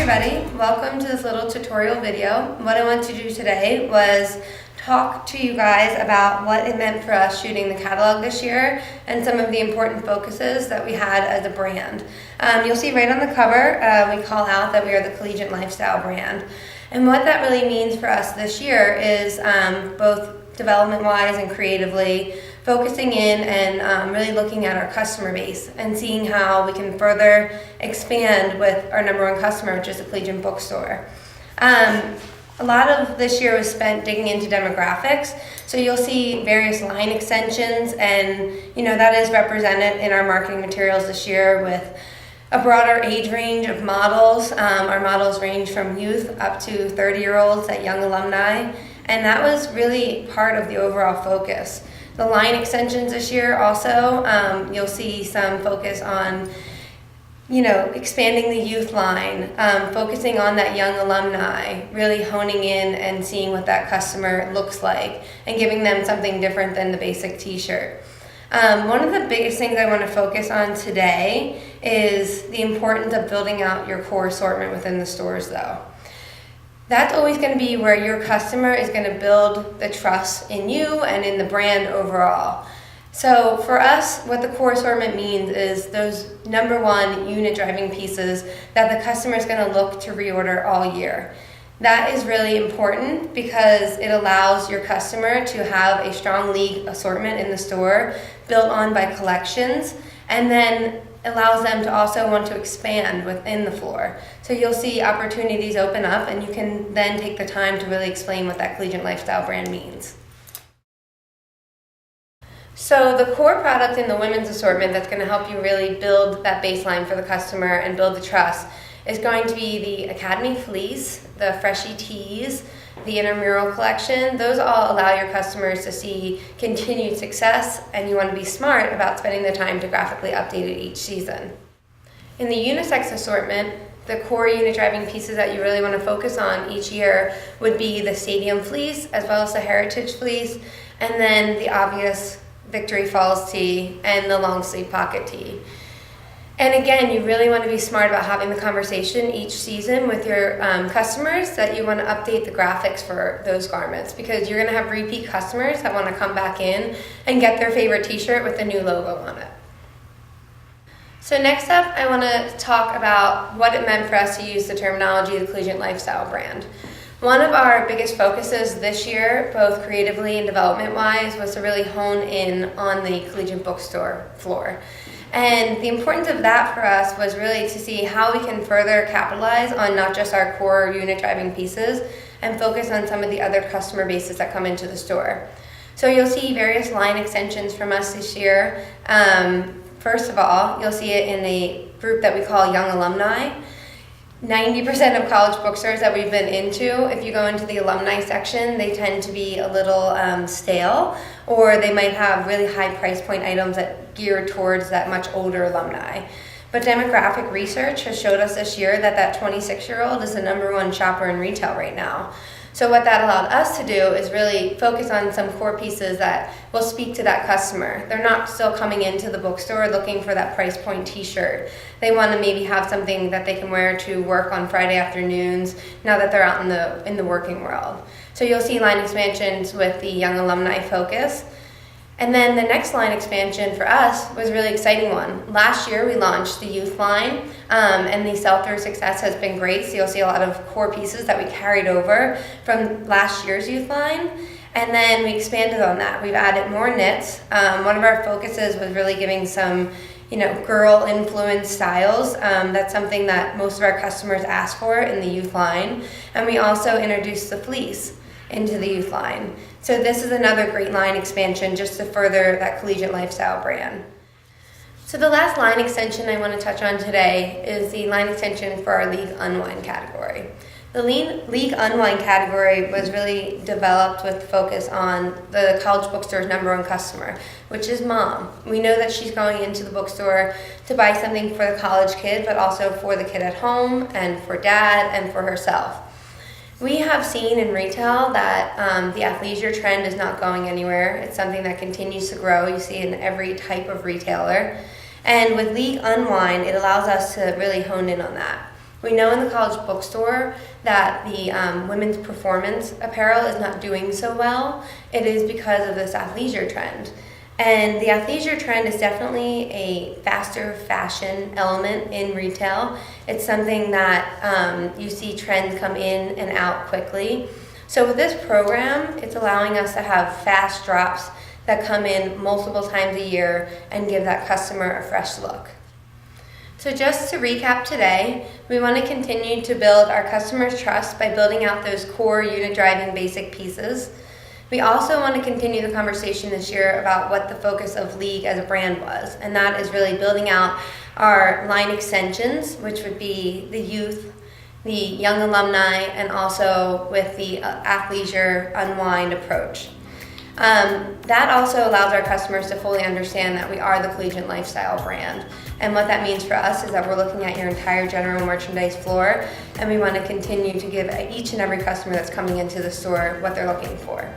everybody, welcome to this little tutorial video. What I want to do today was talk to you guys about what it meant for us shooting the catalog this year and some of the important focuses that we had as a brand. You'll see right on the cover, we call out that we are the Collegiate Lifestyle brand. And what that really means for us this year is both development-wise and creatively, focusing in and really looking at our customer base and seeing how we can further expand with our number one customer, which is the Collegiate bookstore. A lot of this year was spent digging into demographics, so you'll see various line extensions, and that is represented in our marketing materials this year with a broader age range of models. Our models range from youth up to 30-year-olds at young alumni, and that was really part of the overall focus. The line extensions this year also, you'll see some focus on, expanding the youth line, focusing on that young alumni, really honing in and seeing what that customer looks like and giving them something different than the basic t-shirt. One of the biggest things I want to focus on today is the importance of building out your core assortment within the stores though. That's always going to be where your customer is going to build the trust in you and in the brand overall. So for us, what the core assortment means is those number one unit driving pieces that the customer is going to look to reorder all year. That is really important because it allows your customer to have a strong league assortment in the store built on by collections, and then allows them to also want to expand within the floor. So you'll see opportunities open up, and you can then take the time to really explain what that Collegiate Lifestyle brand means. So the core product in the women's assortment that's going to help you really build that baseline for the customer and build the trust is going to be the Academy Fleece, the Freshie Tees, the Intramural collection. Those all allow your customers to see continued success, and you want to be smart about spending the time to graphically update it each season. In the unisex assortment, the core unit driving pieces that you really want to focus on each year would be the Stadium Fleece as well as the Heritage Fleece, and then the obvious Victory Falls tee and the long sleeve pocket tee. And again, you really want to be smart about having the conversation each season with your customers that you want to update the graphics for those garments, because you're going to have repeat customers that want to come back in and get their favorite t-shirt with the new logo on it. So next up, I want to talk about what it meant for us to use the terminology of the Collegiate Lifestyle brand. One of our biggest focuses this year, both creatively and development-wise, was to really hone in on the Collegiate bookstore floor. And the importance of that for us was really to see how we can further capitalize on not just our core unit driving pieces and focus on some of the other customer bases that come into the store. So you'll see various line extensions from us this year. First of all, you'll see it in a group that we call Young Alumni. 90% of college bookstores that we've been into, if you go into the alumni section, they tend to be a little stale, or they might have really high price point items that gear towards that much older alumni. But demographic research has showed us this year that that 26-year-old is the number one shopper in retail right now. So what that allowed us to do is really focus on some core pieces that will speak to that customer. They're not still coming into the bookstore looking for that price point t-shirt. They want to maybe have something that they can wear to work on Friday afternoons now that they're out in the working world. So you'll see line expansions with the young alumni focus. And then the next line expansion for us was a really exciting one. Last year we launched the youth line, and the sell-through success has been great. So you'll see a lot of core pieces that we carried over from last year's youth line. And then we expanded on that. We've added more knits. One of our focuses was really giving some girl-influenced styles. That's something that most of our customers ask for in the youth line. And we also introduced the fleece into the youth line. So this is another great line expansion just to further that Collegiate Lifestyle brand. So the last line extension I want to touch on today is the line extension for our League Unwind category. The League Unwind category was really developed with focus on the college bookstore's number one customer, which is mom. We know that she's going into the bookstore to buy something for the college kid, but also for the kid at home and for dad and for herself. We have seen in retail that the athleisure trend is not going anywhere. It's something that continues to grow. You see it in every type of retailer. And with League Unwind, it allows us to really hone in on that. We know in the college bookstore that the women's performance apparel is not doing so well. It is because of this athleisure trend. And the athleisure trend is definitely a faster fashion element in retail. It's something that you see trends come in and out quickly. So with this program, it's allowing us to have fast drops that come in multiple times a year and give that customer a fresh look. So just to recap today, we want to continue to build our customers' trust by building out those core unit-driving basic pieces. We also want to continue the conversation this year about what the focus of League as a brand was, and that is really building out our line extensions, which would be the youth, the young alumni, and also with the athleisure unwind approach. That also allows our customers to fully understand that we are the Collegiate Lifestyle brand. And what that means for us is that we're looking at your entire general merchandise floor, and we want to continue to give each and every customer that's coming into the store what they're looking for.